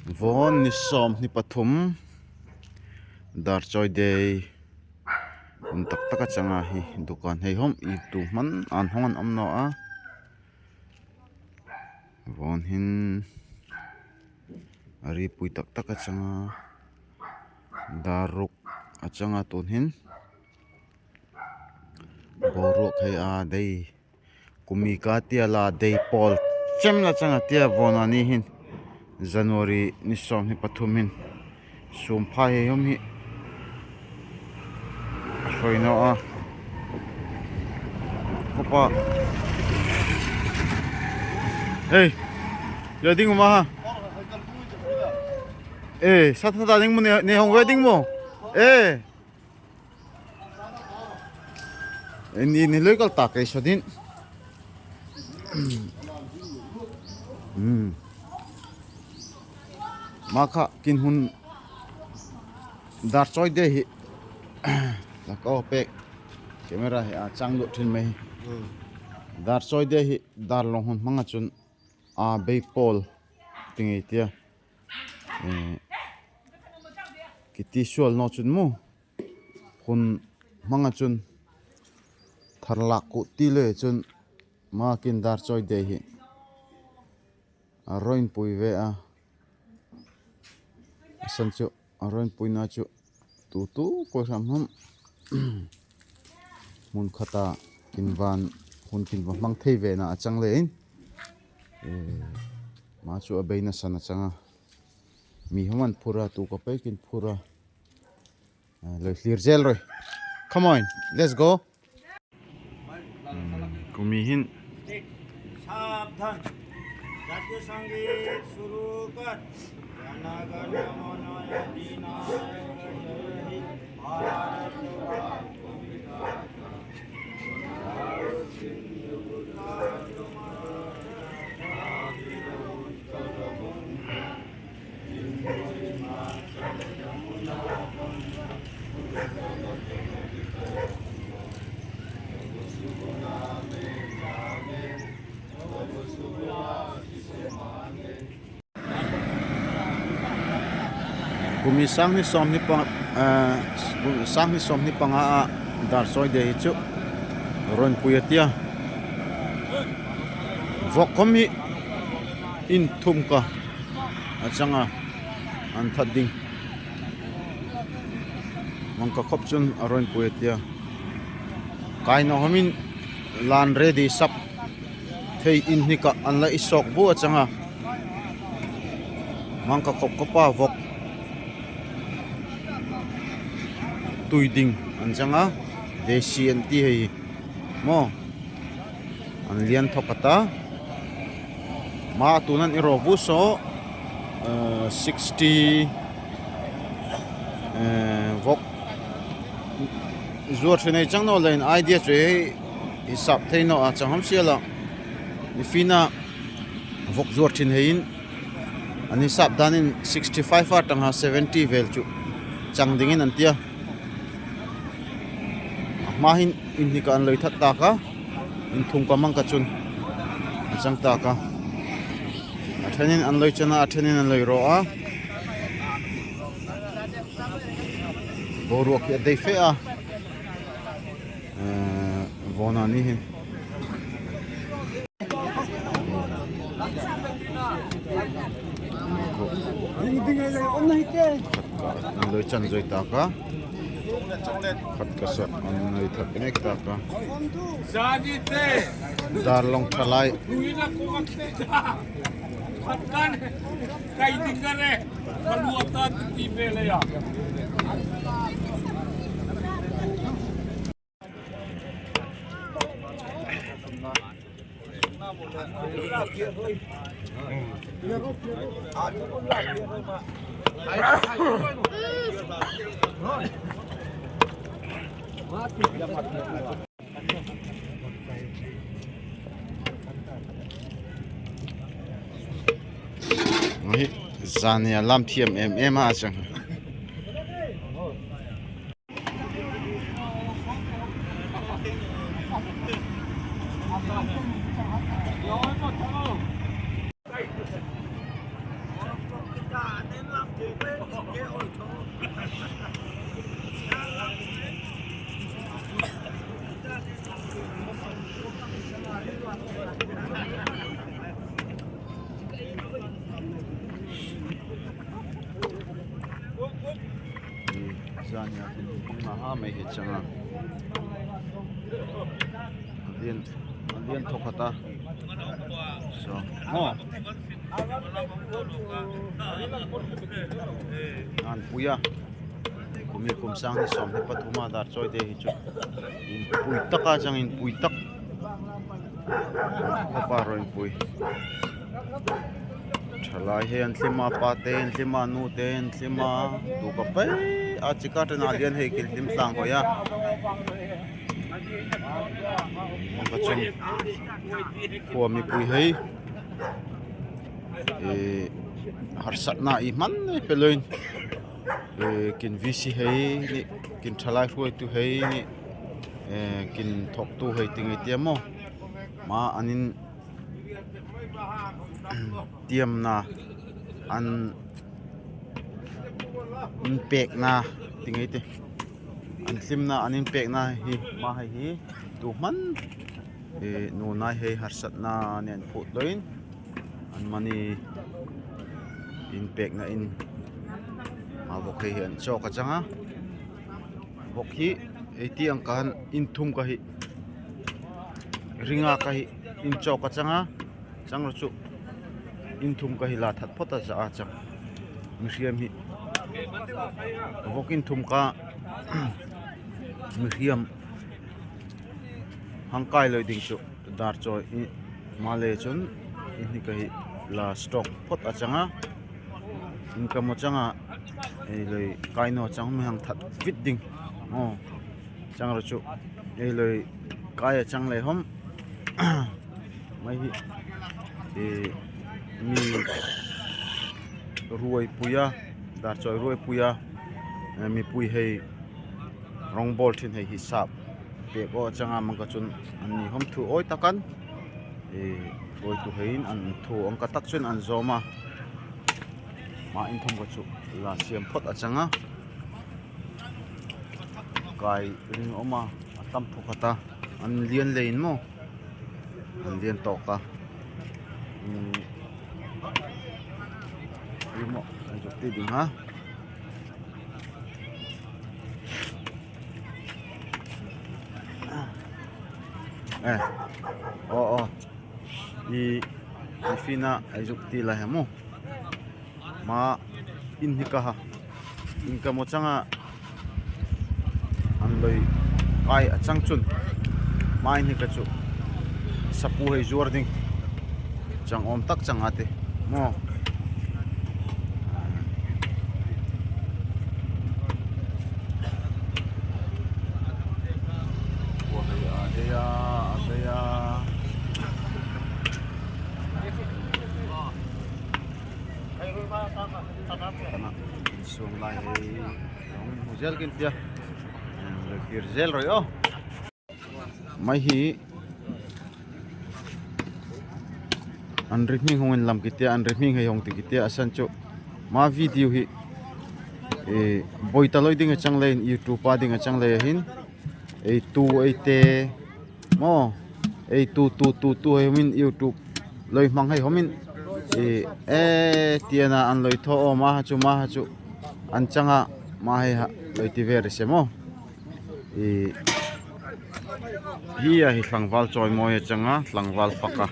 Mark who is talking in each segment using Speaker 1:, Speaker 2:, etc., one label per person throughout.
Speaker 1: Vốn ni som ni pathum Darchawi day tak taka changa hi dukan hei hom I tu man an hongan amno a von hin ari pui tak taka changa daruk achanga tun hin borok hei a dei kumi ka tia la dei pol chem la changa tia von ani hin January ni som ni pathum hin sum pha hei hom hi Rồi nó Opa. Ê, giờ đinh mà. Ê, sao ta đinh mà nè hồng wedding mà. Ê. Ni lấy cái tạc cái sao din. Maka kin hun Darchawi day là có pek camera hi chang lo thin mai Darchawi day hi dar long hun manga chun a be pol tingi tia kiti sual no chun mu hun manga chun tharlak ku ti le chun ma kin Darchawi day hi a roin pui ve a san chu a roin pui na chu tu ko sam ham mun khata kinwan hun kinwan mang thei ve na achang le in ma chu abeina sana changa mi human pura tu ko pe kin pura le clear gel rồi come on let's go kumi hin
Speaker 2: सावधान जातीय संगीत शुरू कर गाना गाना मनोया दीना Bharat
Speaker 1: kumi sang ni som ni pang sang ni som ni panga a Darchawi day chu ron puyatia vok komi in thum ka achanga an thading mangka khop chun aron puyatia kai no homin lan ready sap thei in ni ka an la isok bu achanga mangka khop kopa vok tui ding an changa desian ti hei mo an lian thokata ma tunan iro bu so 60 vok zuar thene chang no len idea che hisap theino a changam siala ifina vok zuar thin hein ani sap danin 65 a tanga 70 vel chu chang dingin antia mahin in ni kan loi that ta ka in thum ka mang ka chun chang ta ka athanin an loi chana athanin an loi ro a boruak ya dei fe a vona ni hin an loi chan zoi ta ka khat ka sa an loi thak nek ta ka dar long thalai
Speaker 3: kan kai dingare kaluata ti pele ya
Speaker 1: zania lam thiam em a chang ania pung na ha mai he changa alian thokata so an puya kumi kum sang ni som ni pathuma dar choi de hi chu in pui taka chang in pui tak pa ro in pui thalai he an tlima pa te an tlima nu te an tlima tu ka pe a chika tan alian he kil lim tlang hoya mong chung ko mi pui hei harsat na I man peloin kin visi hei ni kin thalai ruai tu hei ni kin thok tu hei tingai tiamo ma anin tiam na an pek na tingai te an sim na anin pek na hi ma hei hi tu man nu nai hei harsat na nen phut loin an mani in pek na in ma bok hi an chok ka changa bok hi eti ang kan in thum ka hi ringa ka hi in chok ka changa changro chu in thum ka hi la that phota cha a chang mriam hi bok in thum ka mriam hangkai loi ding chu dar choi male chun in hi ka hi la stock phot a changa income changa loi kaino chang me hang that fit ding chang ro chu loi kaya chang le hom mai hi mi ruai puya dar choi ruai puya mi pui hei rong bol thin hei hisap pe ko changa mang ka chun ani hom thu oi takan oi tu hein an thu ong ka tak chun an zoma ma in thom ka chu la siam phot a changa kai ring oma atam thukata an lian lein mo an lian to ka mo ai jok ti ding ha i fina ai jok ti la hemo ma in hi ka ha in ka mo changa an loi kai a chang chun mai ni ka chu sapu hei zuar ding chang om tak chang ate mo wa hei adeya sung lai hei ong muzel kin tia le kirzel roi o mai hi an rihming hongin lam kitia an rihming hei hong ti kitia asan chu ma video hi boi taloi ding achang lein YouTube pa ding achang le hin ei tu ei te mo ei tu hei min YouTube loi mang hei homin tiana an loi tho o ma ha chu an changa ma hei ha loi ti ver se mo hi a hi tlangwal choi mo he changa tlangwal paka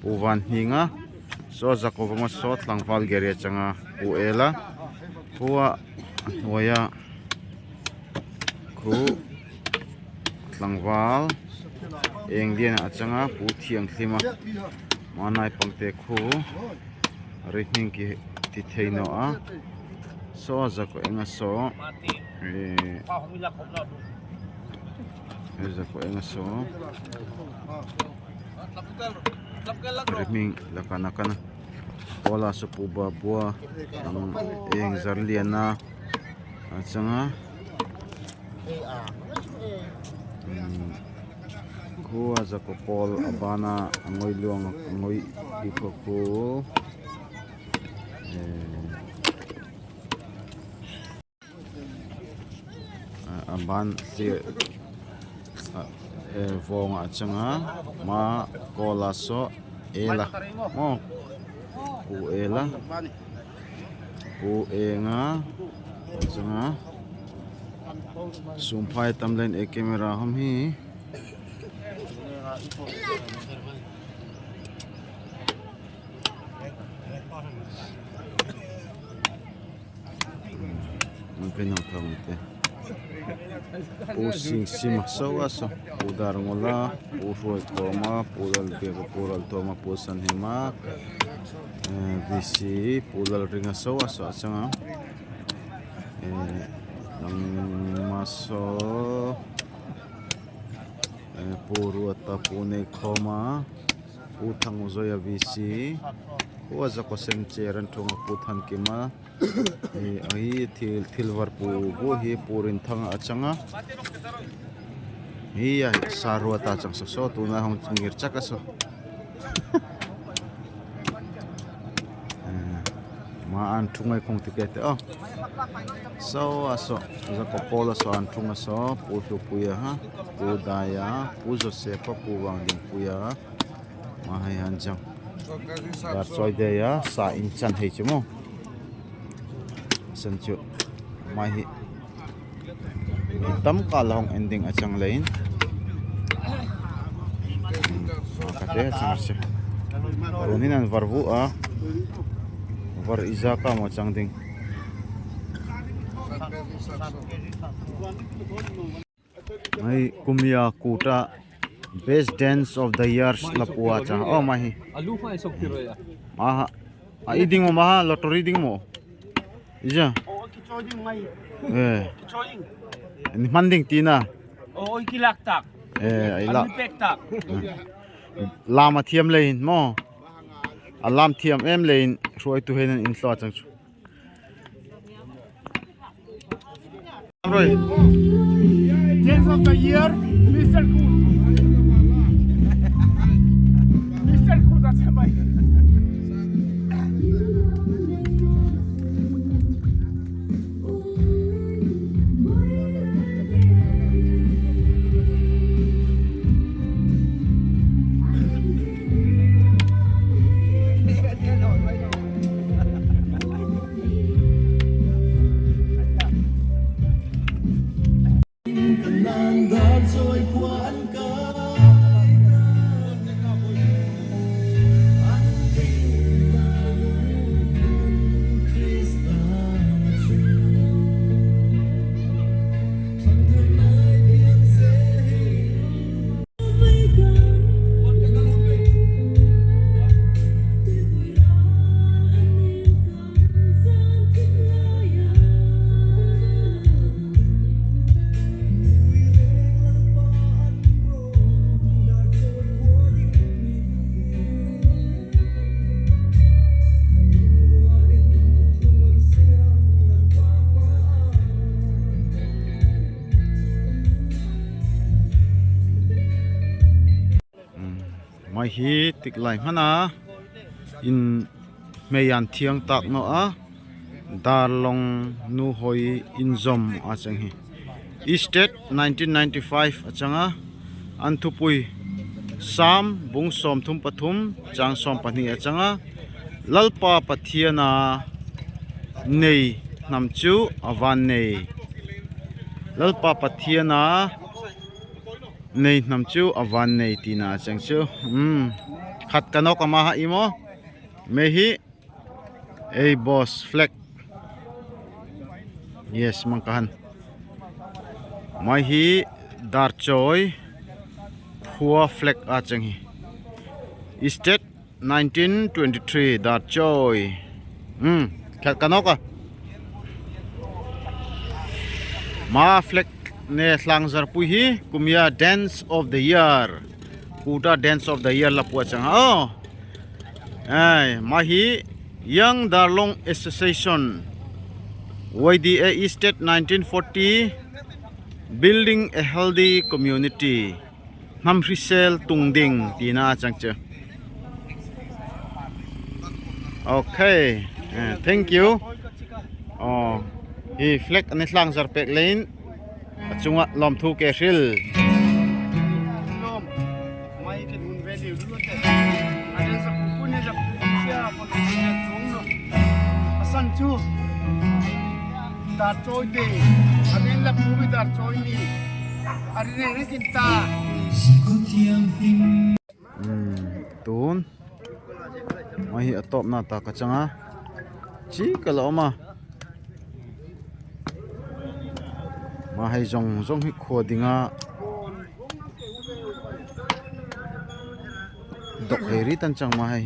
Speaker 1: uwan hinga so zakowanga so tlangwal gere changa u ela huwa hoya khu tlangwal engdian a changa pu thiang thlima manai pangte khu rihning ki ti theino a so zako enga so zako enga so rihning lakana kana ola so pu ba bua ang eng zarliana achanga kuwa zako pol abana angoi luang angoi ikoku aban ti vong achanga ma kola so ela mo ku ela ku enga achanga zoom phai tam len e camera hom hi cái nào thằng thế, u sing sim sâu aso, u dar ngola, u ruai thoma, u dal bega pural thoma, u san hema, visi, u dal ringa sâu aso achanga, nang maso, puru atapune khoma, u thang uzoya visi, u aja ko sem cheran thoma u than kima. Ahi thilvar pu go hi purin thanga achanga hi ya sarwa ta chang so tu na hong ngir chaka so ma an thungai khong tiket oh so aso za ko pola so an thunga so pu tu puya ha pu daya pu zo se pa pu wang ling puya ma hai han chang Darchawi de ya sa in chan hei chimo san chu mai hi tam ka long ending achang lein ka te chang se ronin an varvu a var izaka mo chang ding mai kumya kuta best dance of the year lapua cha oh mai hi
Speaker 3: alu fa sok tiro ya
Speaker 1: ma iding mo ma lottery ding mo ija
Speaker 2: kichoding mai kichoding
Speaker 1: ni manding tina
Speaker 2: o kilak tak
Speaker 1: ai la
Speaker 2: pek tak
Speaker 1: lama thiam lein mo alam thiam em lein roi tu hen in thla chang chu rồi
Speaker 2: dance of the year Mr. Cool Mr. Cool that's mai
Speaker 1: mai hi tik lai mana in meyan thiang tak no a dar long nu hoi in zom a chang hi estate 1995 achanga anthupui sam bung som thum pathum chang som pani achanga lalpa pathiana nei namchu awan nei lalpa pathiana nei namchu awan nei tina changchu khat kanok ama ha imo mehi ei boss flag yes mangkahan mai hi Darchawi huwa flag a changhi estate 1923 Darchawi khat kanok ma flag ne thlang zar pu hi kumya dance of the year kuta dance of the year la pu chang oh ai ma hi young darlong association YDA estate 1940 building a healthy community nam hrisel tungding tina changche okay thank you oh hi flag ne thlang zar pek lein achunga lom thu ke hril
Speaker 2: lom mai ke dun value du te ane sa pune ja sia potential chung no asan chu Darchawi de Adin la pumi Darchawi ni. Adin ni kinta.
Speaker 1: Tun mai atop na ta kachanga chi kaloma ma hai jong hi khodinga dok heri tan chang ma hai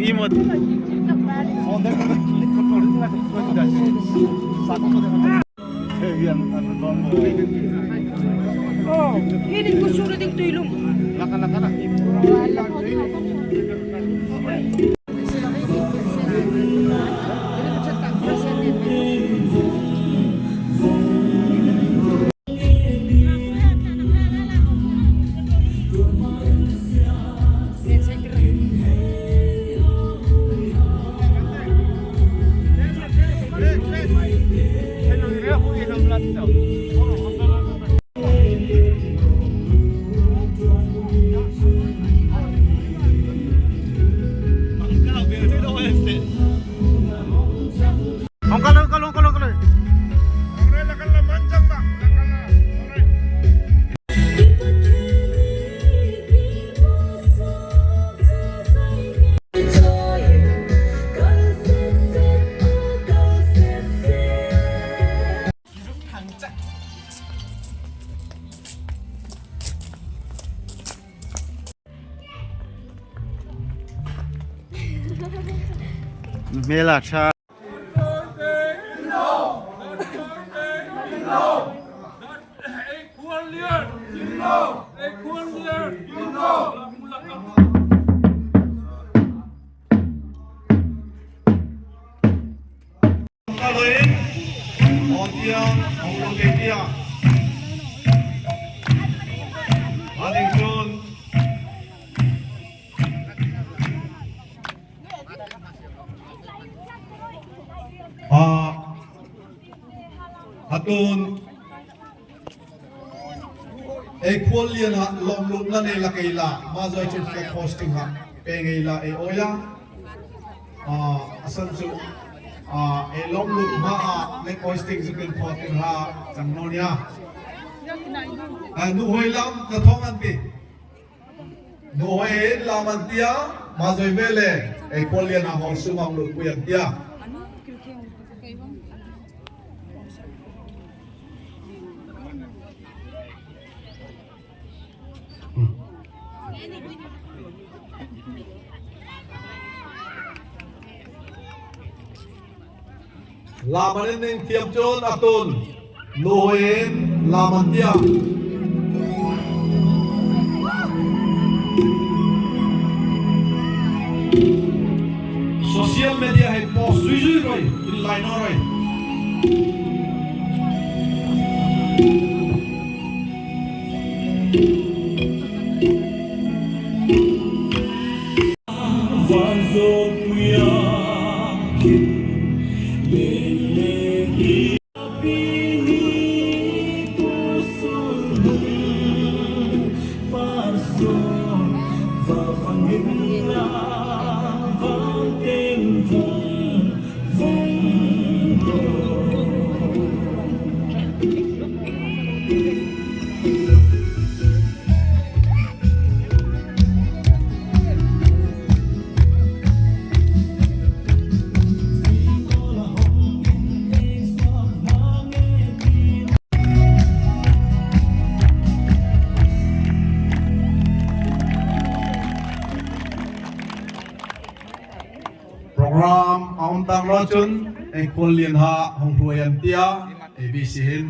Speaker 1: imot
Speaker 4: Oh, ini ko surat yung tulong.
Speaker 2: Laka. Kalau.
Speaker 1: mela cha
Speaker 5: atun equalian ha long loop na ne la kaila ma zoi chen flag hosting ha pengeila e oya asan su e long loop ma le hosting zu ken photin ha changnonia nu hoilam ka thong anti nu hoi lam antia ma zoi vele equalian ha hor su mang loop ku yantia Lamanin ng tiapjon atun nuhin laman dia social media hay post suy rồi in line rồi program aum tang rochun e kulian ha hong ruayan tia ABC hin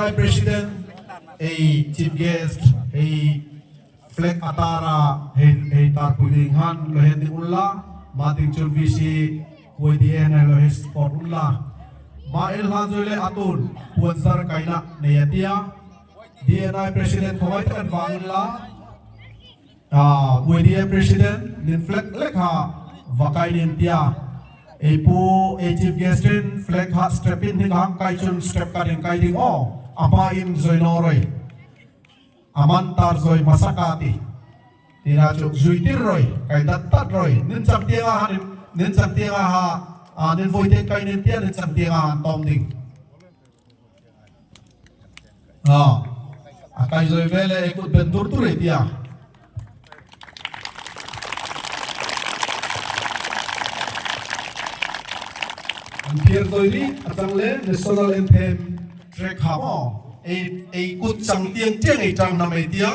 Speaker 5: DNI President, Chief Guest, Flag Atara, Tarpulingan, Lohen Ulla, Mating Chulvisi, WDN, Lohen Sport Ulla, Mail Hanzule Atun, Puansar Kaina, Neatia, DNI President, Hoytan Vangla, WDN President, Nin Flag Lekha, Vakainin Tia. Ipo chief guest in flag hat step in hang kai chun step karing kai ding o apa in zoi noroi amantar zoi masakati tira chuk zui tir roi kai dat tat roi nin cham tia ha nin voi te kai nin tia nin cham tia ha tom ding kai zoi vele ikut bentur tu re tia Pierre Doiri atangle national anthem track hamo kut sang tiang tiang trang na media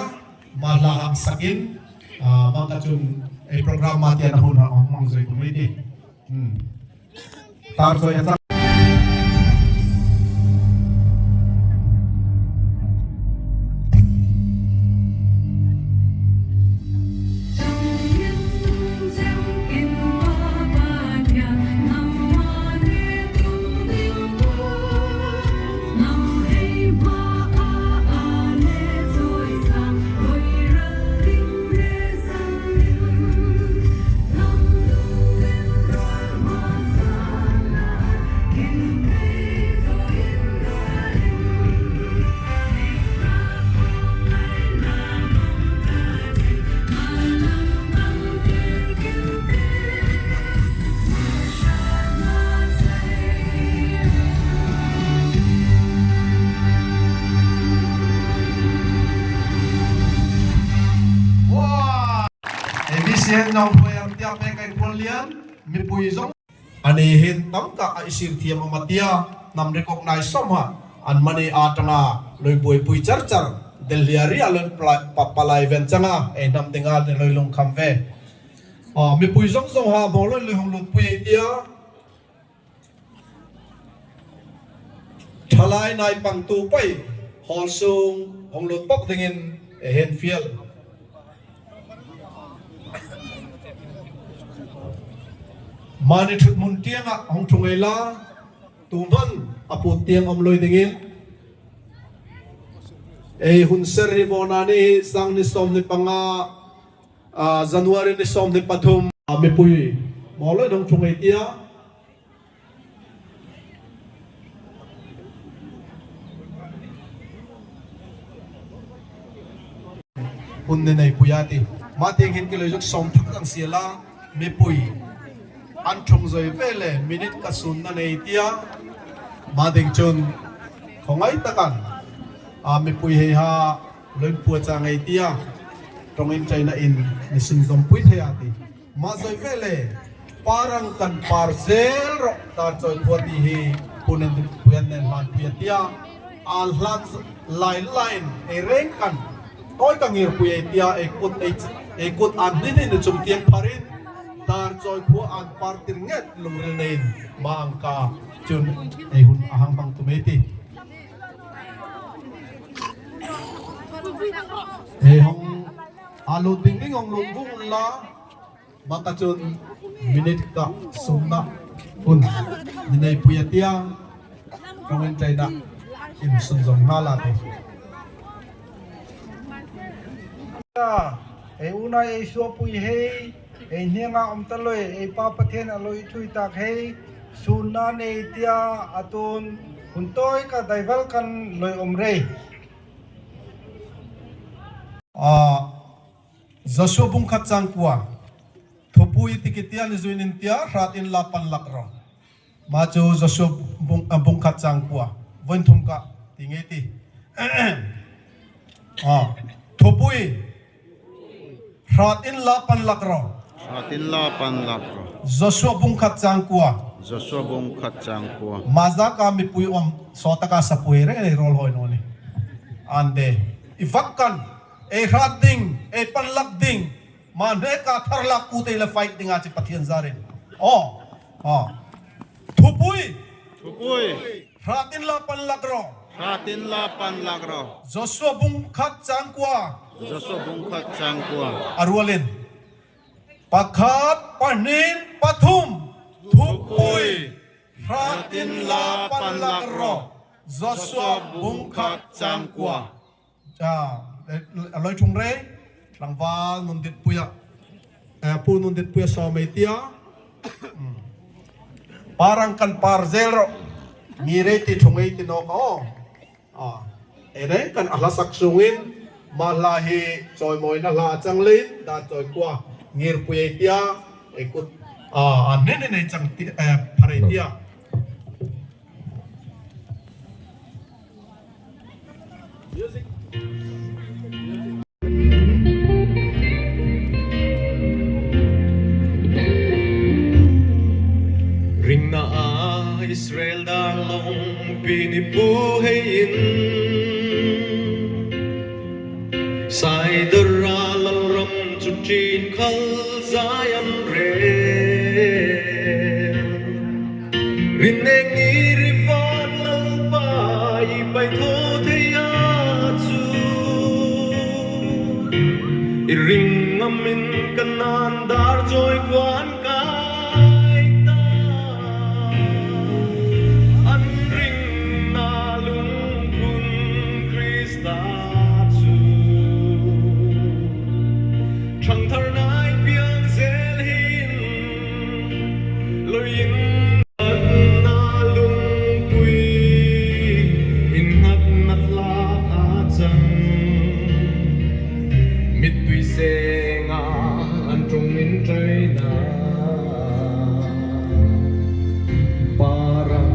Speaker 5: malah sakin mangkacun program matian hun mang zoi community tar zoi atang Nong yang tiap pekai kulian mipui zong ani hin tam ka isir thiam amatia nam recognize somha an mani atanga loi boi pui char delhiari alon papalai vencanga nam tinga de loi long khamve mipui zong ha boloi loi hong lu pui tia thalai nai pang tu pai hol sung hong lu pok dingin hen fiel mani thut mun tiang hong thungai la tuman apu tiang loi dingin hun seri bonani sang ni som ni panga January ni som ni pathum me pui moloi dong thungai tia hun ne nei puyati ma tiang hin ke loi jok som thak ang siala me pui an chung zoi vele minute ka sun na nei tia ma ding chun khongai takan mi pui he ha loi pu cha ngai tia tong in china in ni sin zom pui the ati ma zoi vele parang kan parcel ro ta choi poti hi punen puyan nen man puya tia al hlan line e reng kan toy ka ngir puya tia e kut an ni chum tiang parin dar joy phu an partir nget lungrel nen mangka chun ei hun ahang bang tumeti ei hong alu ding ding hong lung vung la maka chun minute ka sumna hun ninai puya tiang kongen chaina in sun zong hala te
Speaker 2: ei unai ei so pui hei ei nianga taloi ei pa pathen aloi thui tak hei sunna nei tia atun huntoi ka daival kan loi omrei Joshua bung khat chang puwa thopui tikitian zuinin tia ratin lapan lakro ma chu Joshua bung khat chang puwa voin thum ka tingeti thopui ratin lapan lakro Joshua bung khat chang kuwa maza ka mi pui om sota ka sa pui re rol hoi no ni ande ivakan e rating e panlak ding man re ka tharlak ku te la fight ding a chi pathian zarin thupui ratin la panlak ro
Speaker 1: Ratin la pan lagro.
Speaker 2: Joshua bung khat chang kwa
Speaker 1: Joso bungkhat changkua.
Speaker 2: arwalin pakhat panin pathum thupui ratin la pan lakro Joshua bung khat chang kwa cha aloi thung re langwal nun dit puya pu nun dit puya so mai tia parang kan parzel ro ngire ti thungai ti no ko ere kan alasak sungin malahi choi moi na la changlin da choi kwa ngir puye tia ekut ne chang ti phare tia
Speaker 6: Ring na Israel darlong pinipuhayin Sai daralan ram chuchin khal zayan re Rineng ni rifan lalpai pai tho theya chu Iring amin kanan dar joy kwan kai ta An ring na lung kun Krista chu Chang thar nai piang zel hin loyin na lung pui in nat nat la a chang mit tui se nga an trung min trai na parang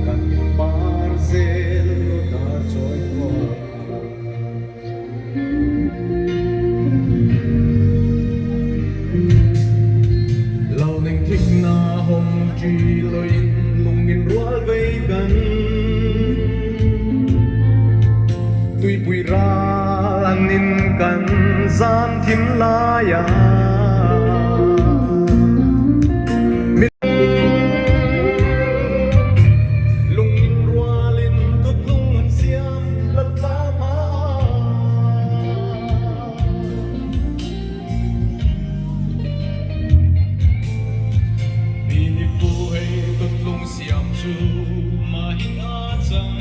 Speaker 6: kan par zel lo da choi ko lâu ninh thích na hồng chi lôi lung in rual vây gần tuy bùi ra an in cần gian thím la ya lung in rual in tut lung an xiam lật la ma Bini puhay tut lung xiam chu ma hin a chang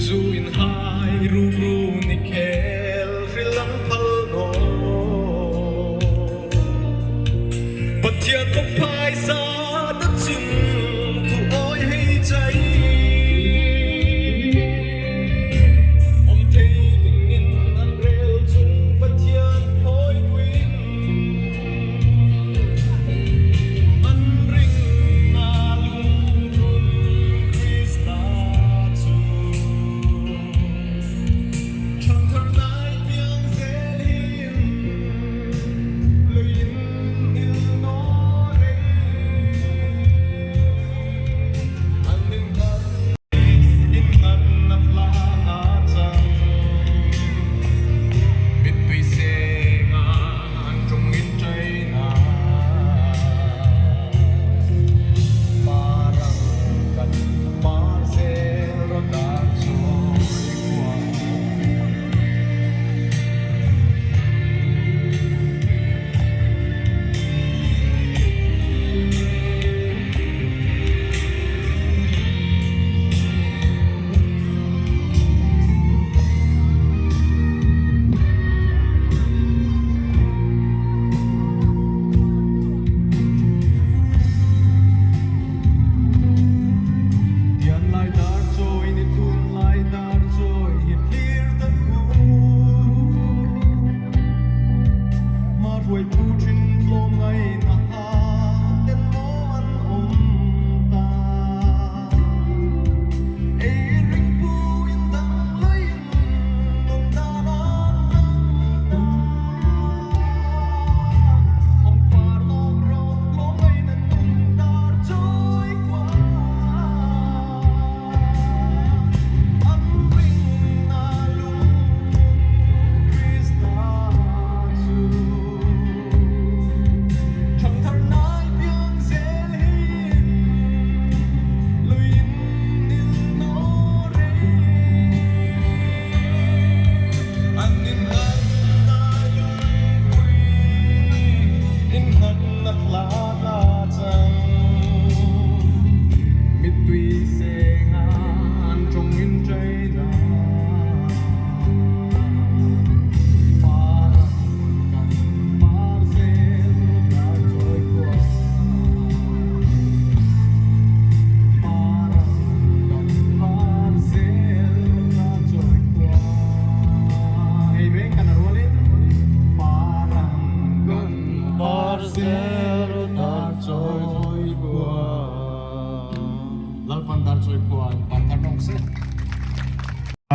Speaker 6: Zu in hai ru ru ni kel rilam phal no Pathia to phai sa da chim tu oi hei chai Om thei ding in an rel chung pathia hoi quin An ring na lung kun Krista chu Chang thar nai piang zel hin loyin il no re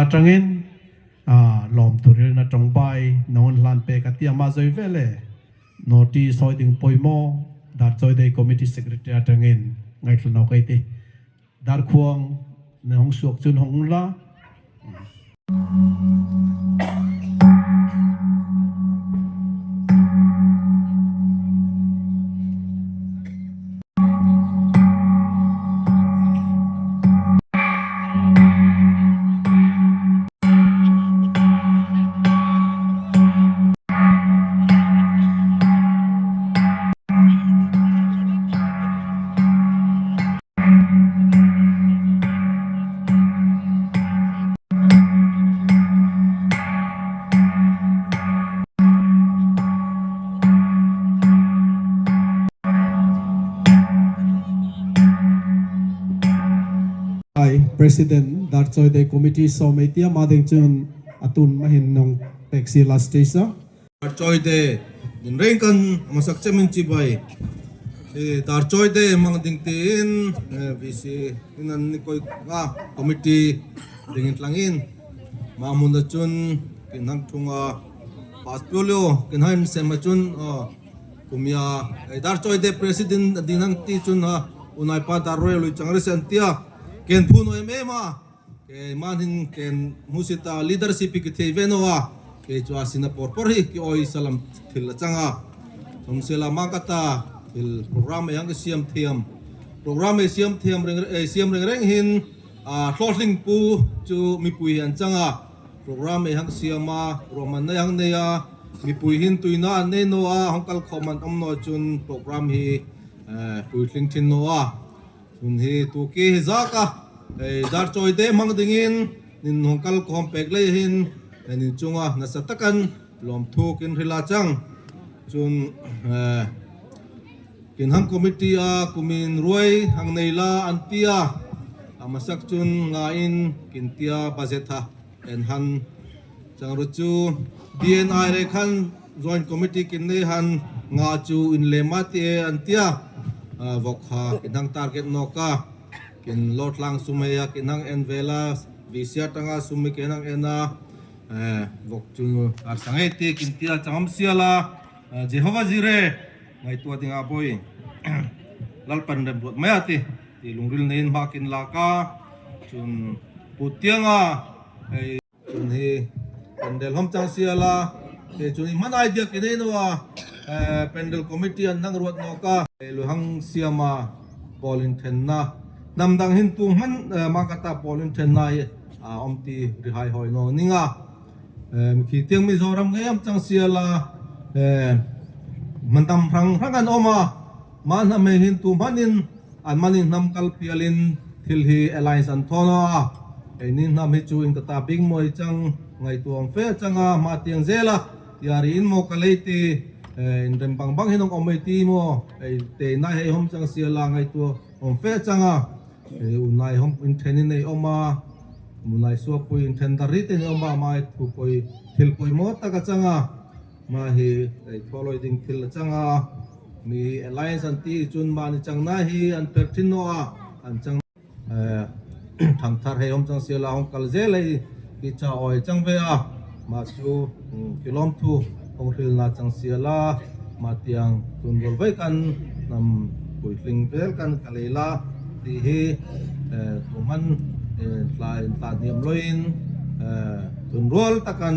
Speaker 5: Atangin lom turil na trong bay non lan pe katia ma zoi vele noti soi ding poimo dar soi dei committee secretary atangin ngai tlu nau kai te dar khuang ne hong suak chun hong la President Darchawi committee so metia mading chun atun mahin nong taxi last station
Speaker 7: Darchawi din rain kan masak chamin chibai Darchawi mang ding tin visi inan nikoi committee dingin tlangin mamun da chun kinang thunga paspolio kinhan semachun kumya Darchawi president dinang ti chun unai pa darwe lui changre santia ken puno emema ke manin ken musita leadership ki thevenowa ke chwa Singapore por hi ki oi salam thil changa somsela makata thil program yang siam thiam program siam thiam reng hin thosling pu chu mi pui han changa program yang siama roman na yang neya mi pui hin tuina ne noa hongkal khoman amno chun program hi puitling thin noa chun hi tu ki zaka Darchawi mang dingin nin hongkal khom pek le hin nin chunga nasatakan lom thu kin rila chang chun kin hang committee kumin ruai hang neila antia amasak chun nga in kintia budget en han chang ruchu DNI re khan joint committee kin ne han nga chu in lemati antia vokha kin hang target noka kin lot lang sumaya kinang envela visia tanga sumi kinang ena vok chu arsangai te kintia changam siala Jehovah Jireh ngai tua dinga boy lalpan rem buat mayati ti lungril nein makin laka chun putianga chun hi pendel hom chang siala te chun man idea kinenwa pendel committee an nang ruat noka luhang siama polin thenna namdang hin tu man makata polin thenai omti rihai hoi no ninga mi tiang mi zoram ngam chang siala mandam rangan oma man me hin tu manin an manin nam kal pialin thil hi alliance an thono nin nam hi chu in ta bing moi chang ngai tu om fe changa ma tiang zela yari in mo kaleiti in rem bang bang hinong ometi mo te na he hom chang siala ngai tu om fe changa unai hom in thenin nei oma munai so pui in then darit ni oma mai thu poi thil poi mo ta ka changa ma hi tholoi ding thil changa mi alliance anti chun ma ni changna hi an pertino an chang thang thar he hom chang siala hom kal zelai ki cha oi chang ve ma chu kilom thu hong thil na chang siala ma tiang chun bol vai kan nam pui tling vel kan kalela ti hi tuman tla diam loin tun rol takan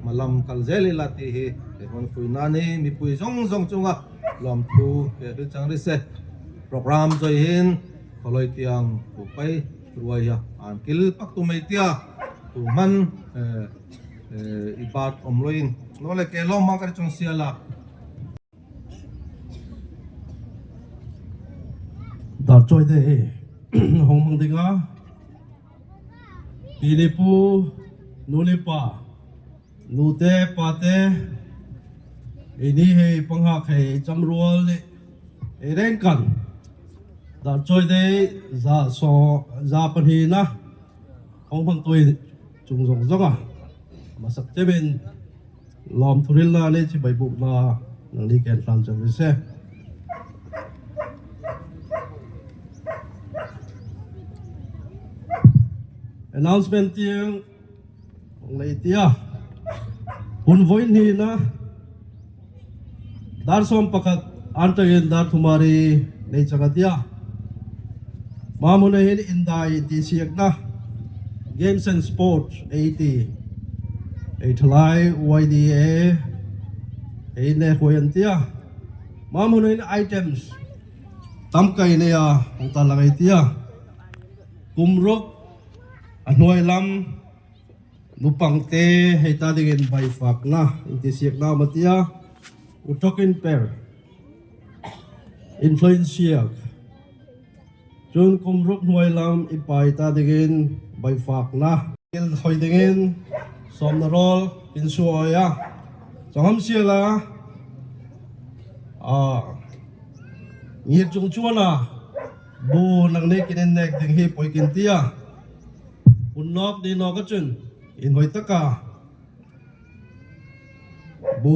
Speaker 7: malam kalzeli la ti hi hon fuinani mi pui zong zong chunga lom thu ke chang ri se program zoi hin kholoi tiang tu pai ruai ya an kil pak tu mai tia tu man ibat om loin no le ke lom ma kar chung siala
Speaker 2: Darchawi hong mang dinga pilipu nulipa nute pate ini he panghak he chamrual erenkan Darchawi za so za panhina hong mang tui chung zong zonga masak tebin lom thuril na le chi bai bu na nang li ken tlan chang se announcement yang
Speaker 7: lấy tia hun voi ni na dar som pakat antayin dar thumari nei chagatia mamuna hin indai ti siak na games and sports 80 thalai YDA ne hoyan tia mamuna hin items tam kai ne ya ang talagai tia kumrok anuai lam nupang te hay ta dingin by fak na inti siak na matia utokin per influence siak chun kumrok nuai lam ipai ta dingin by fak na il hoi dingin som na rol in suaya changam siala ngir chung chuana bu nang ne kinin nek ding hi poikin tia unnok di no ka chun in hoi taka bu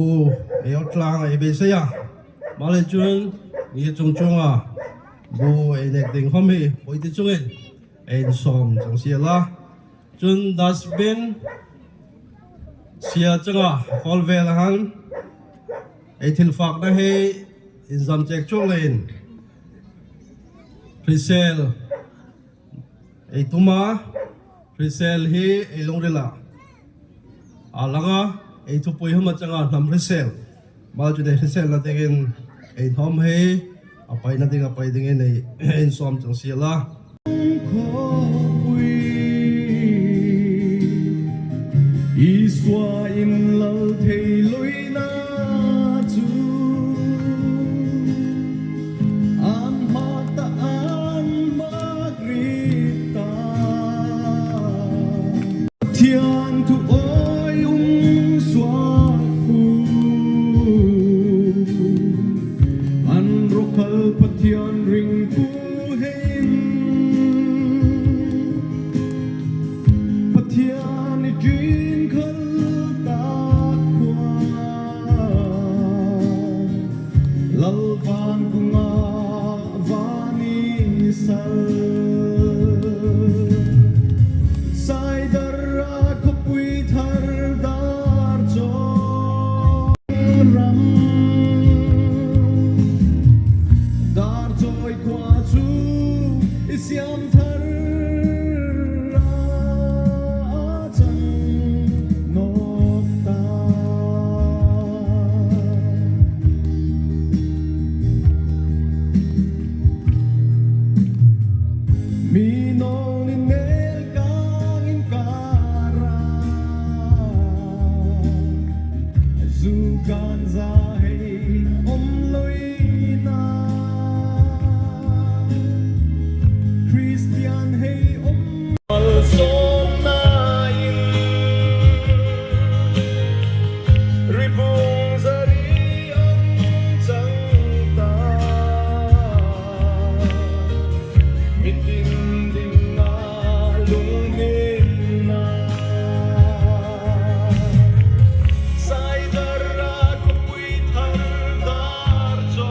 Speaker 7: e otlang e be se ya male chun ngir chung chunga bu e nek ding homi poi ti chungin en som chang siala chun dustbin sia changa kolvel han e thil fak na he in zam chek chok len presale e tuma presale hi e longrela alanga e thu poi hama changa nam presale mal chu de presale na tegin e thom he apai na ding apai ding nei en som chang siala
Speaker 6: Iswa in lau thei loi na chu an ma ta an ma grita thian tu oi swa fu an rokal pathian ring pu hein pathian ni dream khal ta kwa lal van bunga vani sal sai darra khopui thar dar jo ram dar joy kwa chu isyam thar ra chan nok ta mi nong in nel kang in kara zu kan za hey om loi na Christian hey om al som na in ribung zari ang chang ta min ding ding na lung nin na sai darra ko pui thar dar jo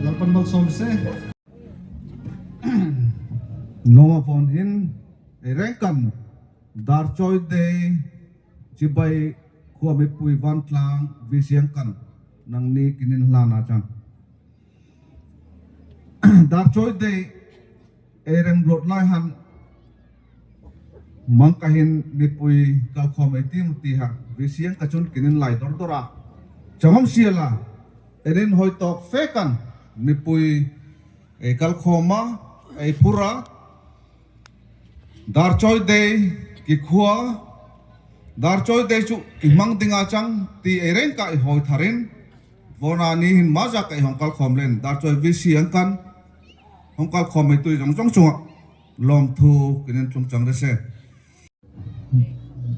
Speaker 7: Lapan magsomse. Longa phone in rengkan Darchawi day cibai kuami pui van tlang visiangkan nang ni kinin lana chang. Darchawi day ereng road lai han mangkahin ni pui kal komiti mutiha visiang kachun kinin lai dora changom siala eren hoi tok fekan ni pui kal khoma pura Darchawi day ki khua Darchawi day chu ki mang dinga chang ti eren ka hoi tharin vona ni hin maja ka hongkal khomlen Darchawi visiang kan hongkal khomai tu jong jong chunga lom thu kinin chung chang rese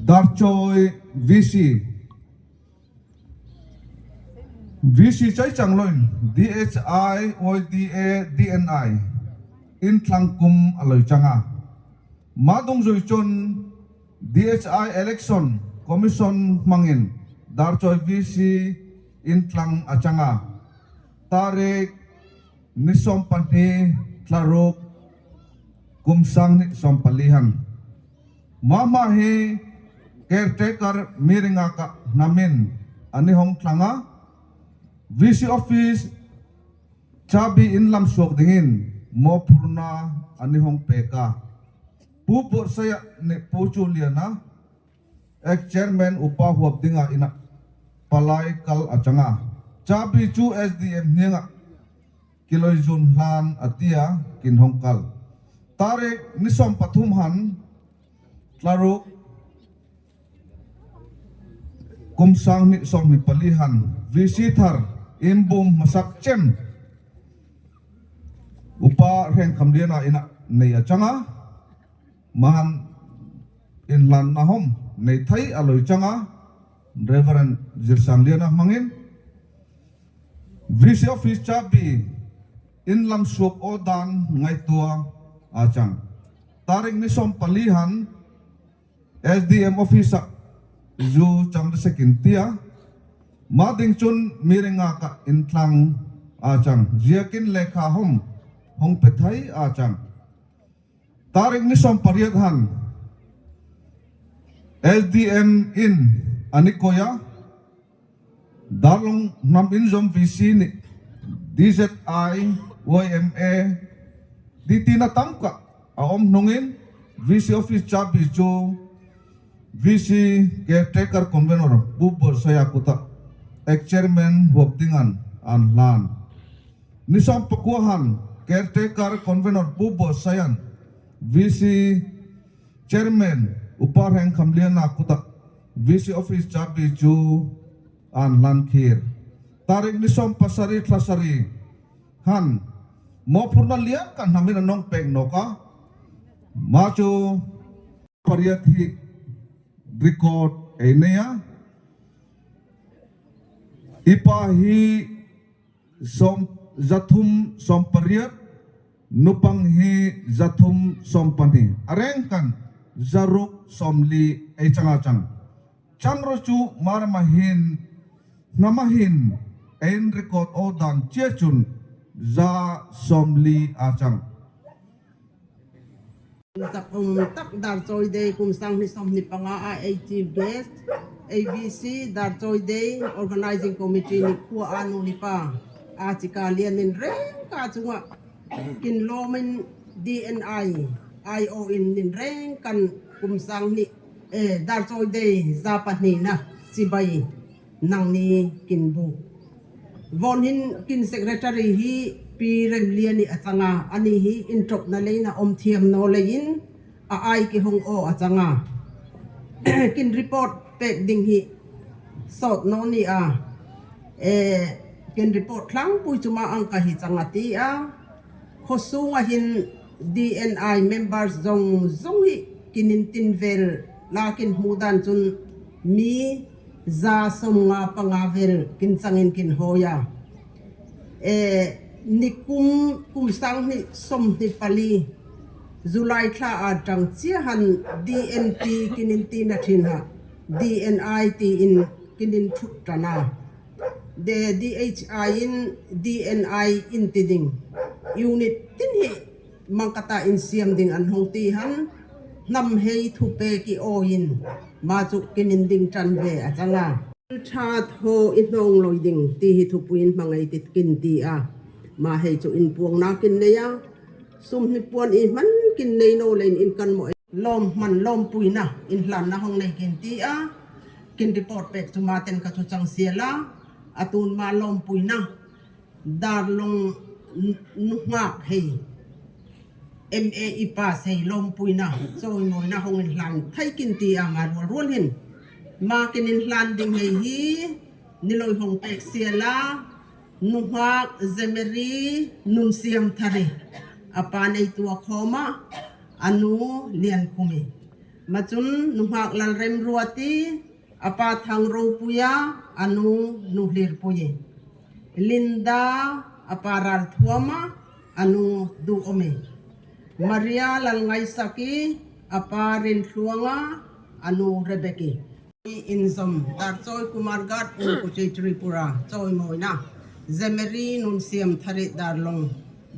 Speaker 7: Darchawi VC chai chang loin DHI ODA DNI in thlang kum aloi changa madung zui chon DHI election commission mangin Darchawi VC in thlang achanga tarik nisom pani tlarok kumsang ni sompalihan mama hi caretaker miringa ka namin ani hong thlanga VC office chabi in lam suak dingin mo purna ani hong peka pu saya ne pochu liana ek chairman upa huap dinga ina palai kal achanga chabi chu SDM hinga kiloi jun lan atia kin hongkal tarik nisom pathum han tlaruk kumsang ni som ni palihan VC thar imbum masak chem upa reng khamliana ina nei achanga mahan in lan na hom nei thai aloi changa reverend jirsang liana mangin VC office chabi in lam suak odan ngai tua achang tarik ni som palihan SDM office zu chang sekin tia mading chun miringa ka in thlang achang ziakin lekha hom hong pethai achang tarik ni som pariadhan SDM in anikoya dalong nam in zom VC ni DZI YMA ditina tamka aom nungin VC office chabi jo VC caretaker convener bubur saya kuta ek chairman huapdingan an lan nisam pekuahan caretaker convener bubur sayan VC chairman uparheng khamliana kuta VC office chabi jo an lan khir tarik nisom pasari thlasari han mo purna lian kan namin nong peng noka macho pariathi record enea ipahi som zathum som pariat nupang hi zathum som pani arengkan zaruk somli e changachang changrochu marmahin namahin en record odan chechun za somli achang
Speaker 8: tak Darchawi day kumsang ni som ni panga a chief guest ABC Darchawi day organizing committee ni ku anu ni pa a chikalian nin reng ka chunga kin lomin DNI IO in nin reng kan kumsang ni Darchawi day zapani na sibai nang ni kinbu von hin kin secretary hi pirem liani atanga ani hi introp na leina om thiam no lein a ai ki hong o atanga kin report pek ding hi sot no ni a kin report klang pui chuma ang ka hi changa ti a khosunga hin DNI members zong hi kinin tinvel lakin hudan chun mi za som nga pangavel kin changin kin hoya nikum sang ni som ni pali July tha a tang chia han DNP kinin ti na thin ha DNI ti in kinin thuk tana de DHI in DNI in tiding unit tin hi mangkata in siam ding an hong ti han nam hei thu pe ki o in ma chu kinin ding chan ve a changa tha tho in nong loi ding ti hi thu puin mangai tit kin ti a ma hei chu in puang na kin le ya sum ni puan in man kin nei no len in kan mo lom man lom puina in hlan na hong nei kin ti a kin report pek chu ma ten ka chu chang siala atun ma lom puina dar long nuwa hei MA ipa sei lom puina choi moi na hong in hlan thai kin ti a ma rol hin ma kin in hlan ding hei hi niloi hong pek siala nuwa zemeri nun siam thare apa nei tua khoma anu lian kumi machun nuhak lal rem ruati apa thang ro puya anu nuhlir puye linda apa ral thuama anu du ome maria lal ngai saki apa rin thuanga anu rebeki in zom dar choi kumar gat ku chei tripura choi moina zemeri nun siam thare darlong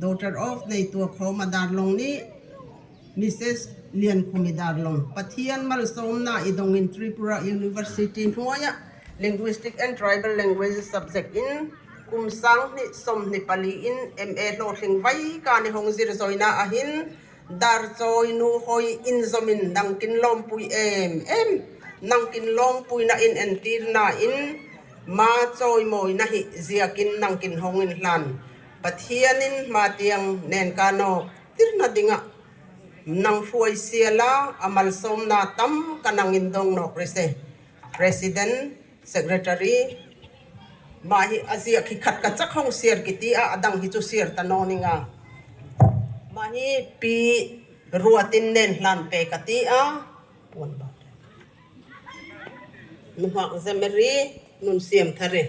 Speaker 8: daughter of nei tua khoma darlong ni Mrs. Lian Kumi Darlong Pathian mal somna idong in Tripura University Huaya Linguistic and Tribal Languages subject in kumsang ni som ni pali in MA lo thing vai ka ni hong zir zoina ahin dar choi nu hoi in zomin nangkin lom pui em nangkin lom pui na in entir na in ma choi moi na hi ziakin nangkin hong in hlan Pathianin matiang nen kano tirna dinga nang fuai siala amal somna tam kanang indong no president secretary mahi azia ki khat ka chak hong siar kiti a adang hi chu siar tanoninga mahi pi ruatin nen hlan pe kati a pon ba nuha zemeri nun siam thare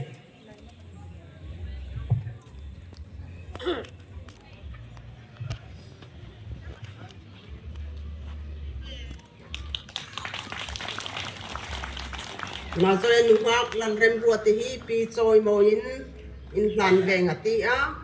Speaker 8: mà cho nên hoặc lần rem ruột thì hi pi trôi mồi in hàn về ngặt tí á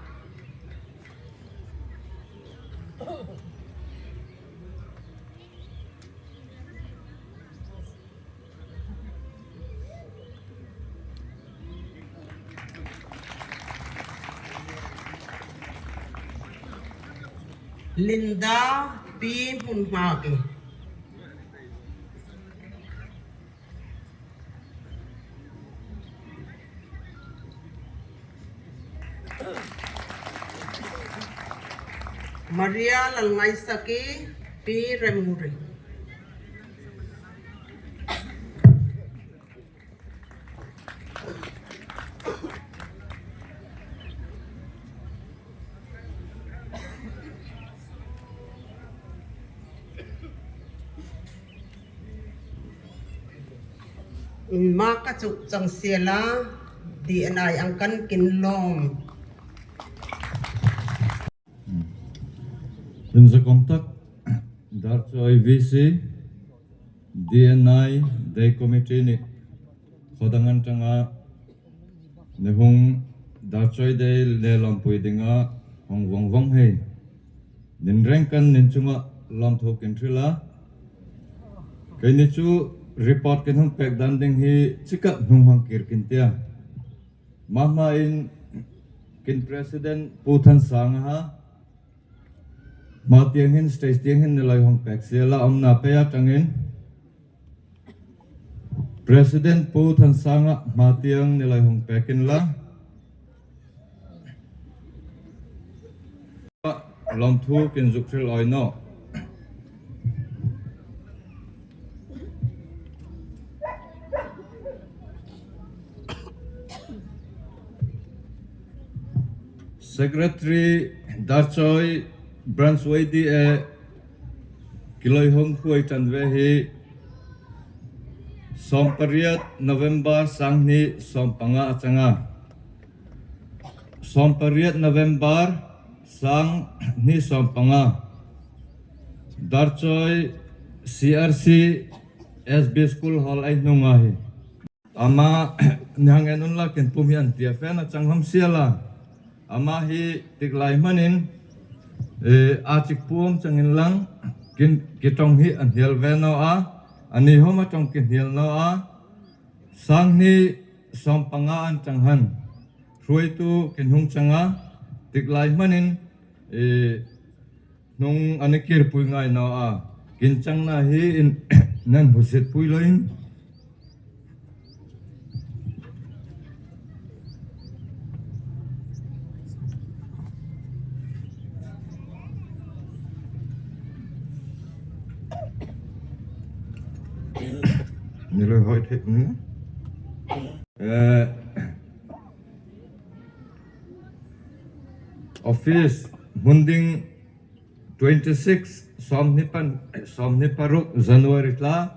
Speaker 8: Linda pi hun hoa kì Maria lalngai saki pi remuri ma ka chuk chang siala DNI ang kan kinlom
Speaker 9: In the contact, Darchawi VC, DNI, Day Committee ni khodangan tanga nehung Darchawi Day le lampui dinga hong wong hei ninrengkan ninchunga lam thokin thrila kaini chu report kin hong pek dan ding hi chika hnung kir kin tia mama in kin president puthan sang ha ma tiang hin stage tiang hin nilai hong pek siala omna peya tangin president puthan sanga ma tiang nilai hong pekin la lam thu kin zukril oino Secretary Darchawi branch wadi kiloi hong khuai tanwe hi Sompariat November Sangni Sompanga Achanga. Sompariat November Sang Ni Sompanga. Darchawi CRC SB School Hall ay nungahi. Ama nyangen unla ken pumian tiafen changham siala. Ama hi tiklai manin achik puam changin lang kin kitong hi an hial veno a ani homa tong kin hial no a sang ni sompanga an changhan ruai tu kin hung changa tiklai manin nung anikir pui ngai no a kin chang na hi in nan husit pui loin Nilai hỏi thế nữa. Office Munding 26 Som Niparuk January la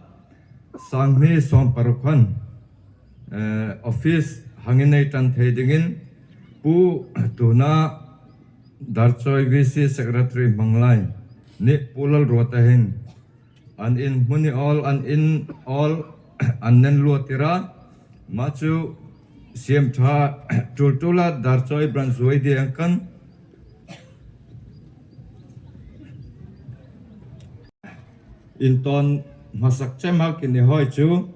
Speaker 9: Sangni Som Parukan Office Hanginay Tan Thedingin Pu Tuna Darchawi VC Secretary Manglay Ni Pulal Rotahin and in muni all and in all and then luatira machu siem tha tultula Darchawi branch Ruai di angkan in ton masak chemak in hoi chu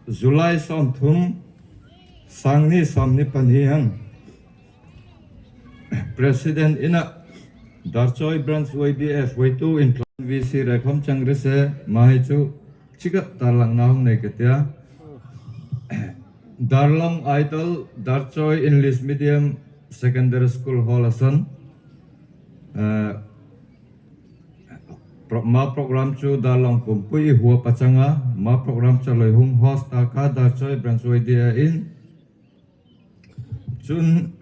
Speaker 9: July som thum sangni somni panhiang president ina Darchawi branch Ruai di Ruai tu in VC rekom changrese mahi chu chika tarlang naung nei ketia Darlong Idol Darchawi English Medium Secondary School Hall asan ma program chu Darlong kumpui huwa pachanga ma program chaloi hung host ta ka Darchawi branch Ruai dia in chun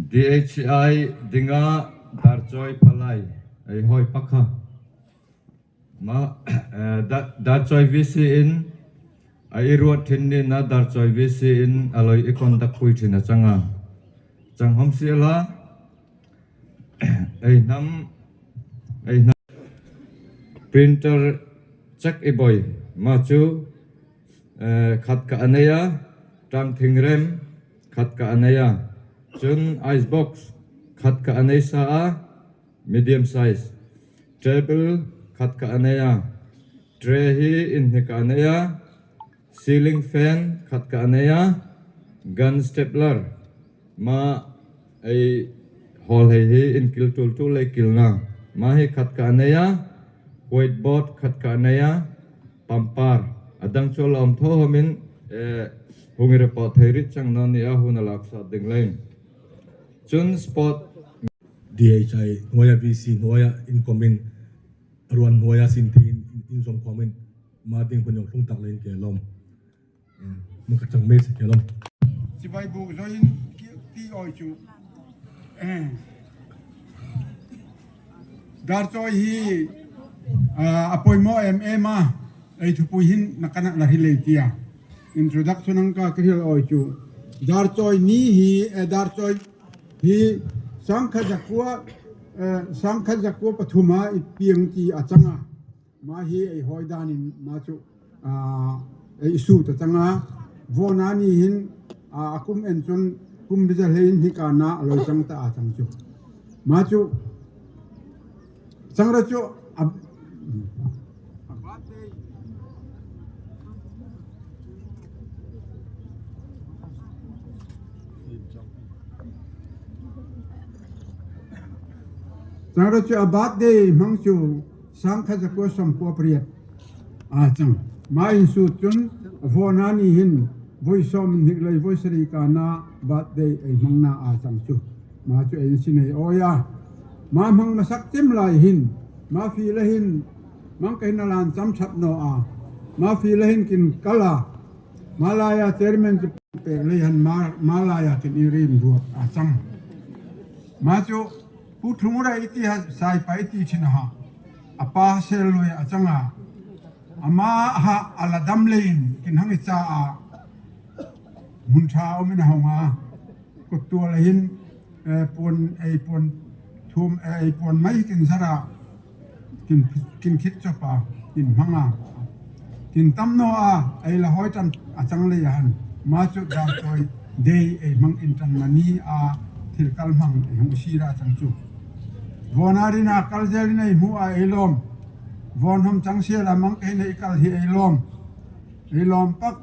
Speaker 9: DHI dinga Darchawi palai ai hoi pakha ma Darchawi VC in ai ruat thinni na Darchawi VC in aloi ikon dak pui thina changa changham siala ai nam printer check e boy ma chu khat ka anaya tang thingrem khat ka anaya chun icebox khat ka anay sa medium size table khat ka anaya tray hi in ka anaya ceiling fan khat ka anaya gun stapler ma ai hol hi in kil tul tu le kil na ma hi khat ka anaya whiteboard khat ka anaya pampar adang chol om tho homin hungire po thairit chang non ni a hunalak sa ding lain chun spot
Speaker 10: DHI Noya VC Noya incoming ruan Noya sintin in som comment Martin punyong tung tak lain kelom mukachang mes kelom
Speaker 11: si bai bu zoin ti oi chu Darchawi hi apoi mo ma ai thu pu hin nakana la hilei tia introduction ang ka kril oi chu Darchawi ni hi Darchawi hi Sangkha jakua pathuma ipiang ki achanga ma hi ai hoidanin ma chu isu ta changa vonani hin akum enchon kum bizal hein hi kana aloi chang ta achang chu ma chu changra chu Changra chu abat de mang chu sangkha jakua sampo priat achang ma in su chun vonani hin voisom niklai voisari kana bat de ai mangna achang chu ma chu en sinei oya ma mang masak tim lai hin ma fi la hin mang kai nalan cham chat no a ma fi la hin kin kala malaya chairman pe le han malaya kin irim ruat achang ma chu pu thumura iti sai pai ti china ha apa sel loi achanga ama ha ala damlein kin hangi cha a mun thao min honga ko tu la hin pon thum pon mai kin sara kin khit cha pa kin hanga kin tam no a ai la hoi tan a chang le han ma chu da choi dei mang in tan mani a thil kal mang hong si ra chang chu vonari na kal jel nei mu a elom von hom chang sia la mang ke nei kal hi elom pak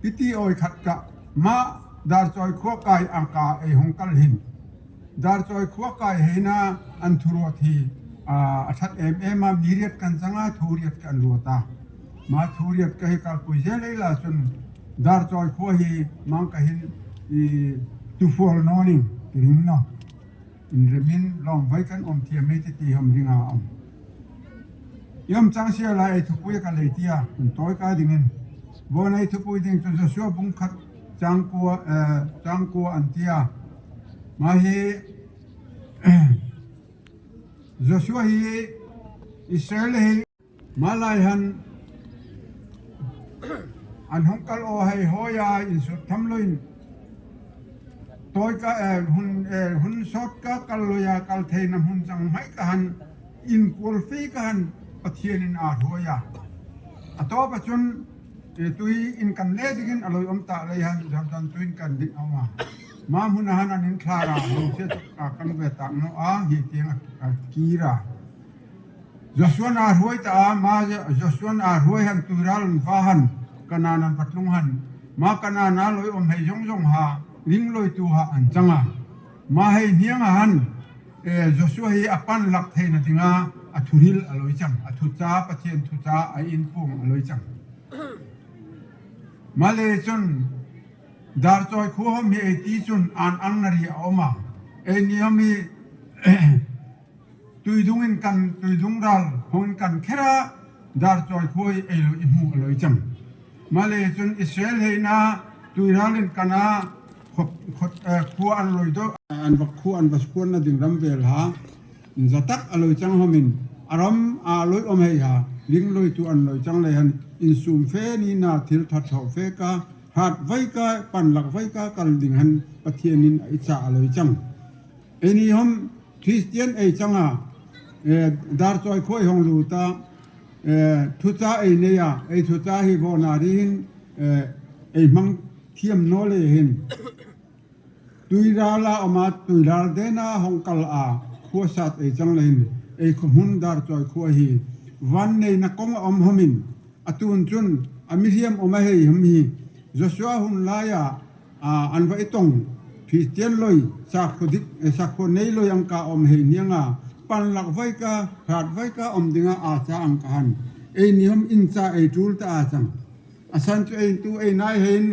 Speaker 11: piti oi khat ka ma dar choi kho kai angka hong kal hin dar choi kho kai heina an thuro thi athat ma miriat kan changa thuriat kan ruata ma thuriat ka hi kal pui je leila chun dar choi kho hi mang ka hin tu for noning ring no in remin long vai kan thiam me ti hom ringa yom chang sia la thu pui ka le tia toy ka dingin bonai thu pui ding chu so bung khat chang ko an tia ma hi Joshua hi Israel hi malai han an hongkal o hai hoya in su thamloin toy ka hun sot ka kaloya kal thein hun chang mai ka han in kol fe ka han pathian in a hoya ato pa chun tui in kan le digin aloi ta le han jam tan tuin kan din ama ma mun han an in thlara hun se kan ve ta no a hi tiang kira Joshua na huai ta ma Joshua na huai han tural fa han kananan patlung han ma kanana loi hei jong ha ring loi tu ha an changa ma hei niang han Joshua hi apan lak theina tinga athuril aloi chang athucha pathian thucha a in pung aloi chang male chun dar choi khu hom hi ti chun an nari oma niami tuidungin kan tuidung ral hon kan khera dar choi khoi elo imu aloi chang male chun Israel heina tuiralin kana khu an loi do an bak khu an bas kun na ding ram vel ha in zatak aloi chang homin aram a loi om hei ha ling loi tu an loi chang le han in sum fe ni na thil that tho fe ka hat vai ka pan lak vai ka kal ding han pathianin ai cha aloi chang eni hom Christian ai changa dar choi khoi hong lu ta thu cha ai ne ya ai thu cha hi bo na rin ai mang thiam no le hin tuira la ama tuira de na hong kal a kho sat ai chang le hin ai khmun dar choi kho hi wan nei na kong om homin atun chun amiriam oma hei hum hi Joshua hun la ya an va itong Christian loi sa khodik sa kho nei loi ang ka om hei nianga pan lak vai ka hat vai ka om dinga a cha ang kan ei niam in cha ei tul ta a chang asan chu ei tu ei nai hin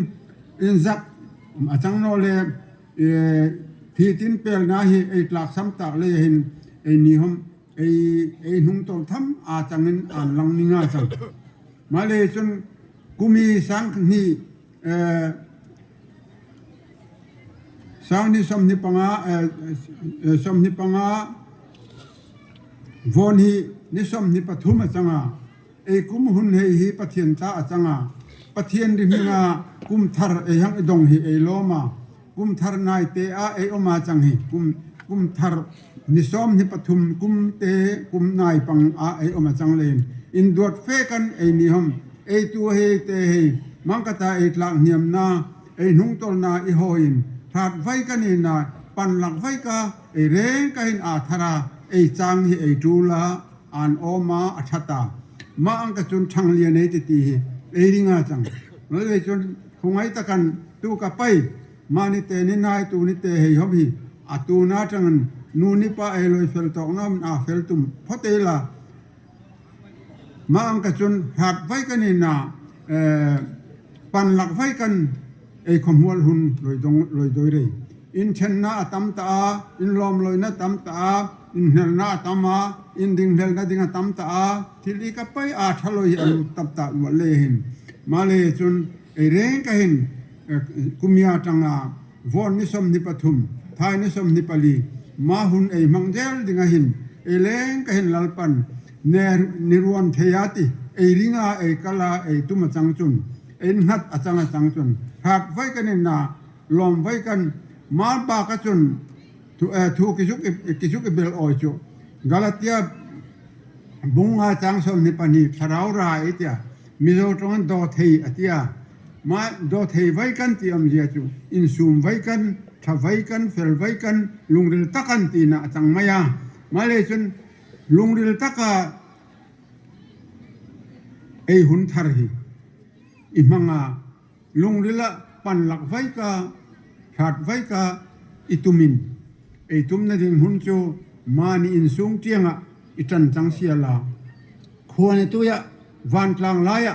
Speaker 11: in zak a chang no le thi tin pel na hi ei tlak sam tak le hin ei ni hom ei nung tol tham a changin an lang ninga chang ma le chun kumi sang ni sang ni som ni panga von hi ni som ni pathum changa e kum hun hei hi pathian ta changa pathian ri minga kum thar e hang dong hi e loma kum thar nai te a e oma chang hi kum thar ni som ni pathum kum te kum nai pang a e oma chang len in dot fe kan e ni hom e tu he te he mangkata e tlang niam na e nung tol na i hoin that vai kan ni na pan lak vai ka e reng ka hin a thara ei chang hi ei tula an oma athata ma ang ka chun thang lian ei ti ei ringa chang le chun khungai takan tu ka pai ma ni te ni nai tu ni te hei hobi atu na changan nu ni pa ei loi fel tok nam a fel tum photela ma ang ka chun hat vai kan ni na pan lak vai kan ei khomwal hun loi doi re in chen na atam ta in lom loi na tam ta in hel na tama in ding hel na ding tam ta thili ka pai a thaloi an tap ta wa le hin ma le chun ei reng ka hin kumya tanga von ni som ni pathum thai ni som ni pali ma hun ei mangjel dinga hin eleng ka hin lalpan ner nirwan theyati e ringa e kala e tuma changchun en hat achanga changchun hat vai kan na lom vai kan ma ba ka chun thu kisuk bel oichu galatia bunga changsom ni pani tharau ra itia mizo tron do thei atia ma do thei vai kan ti am jia chu in sum vai kan tha vai kan fel vai kan lungril takan ti na chang maya male chun lungril taka ei hun thar hi imanga lungrila panlak vai ka hat vai ka itumin ei tumna ding hun chu mani in sung tianga itan chang siala khuane tuya van tlang laya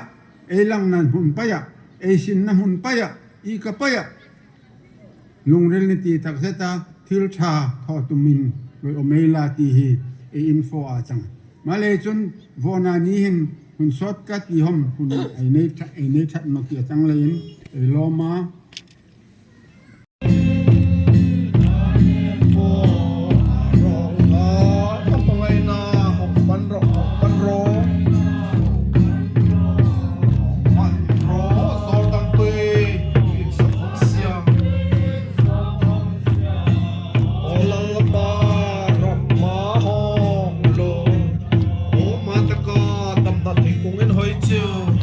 Speaker 11: ei lang nan hun paya ei sin na hun paya I ka paya lungril ni ti tak seta thil tha tho tumin loi omela ti hi e info a chang male chun vona ni hin hun shortcut ti hom hun ai nei that no ti chang lein e loma
Speaker 5: Hoi chiu